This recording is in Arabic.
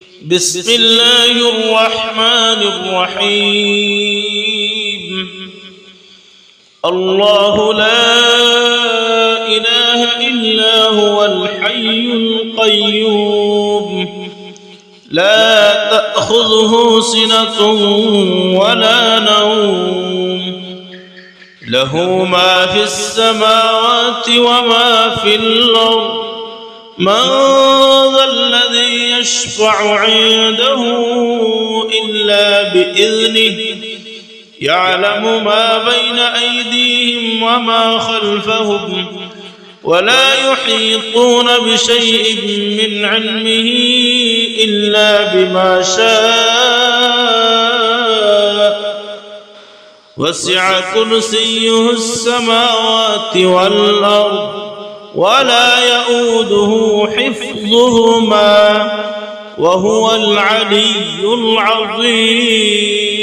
بسم الله الرحمن الرحيم. الله لا إله إلا هو الحي القيوم لا تأخذه سنة ولا نوم له ما في السماوات وما في الأرض من ذا الذي يشفع عنده إلا بإذنه يعلم ما بين أيديهم وما خلفهم ولا يحيطون بشيء من علمه إلا بما شاء وسع كرسيه السماوات والأرض ولا يؤوده حفظهما وهو العلي العظيم.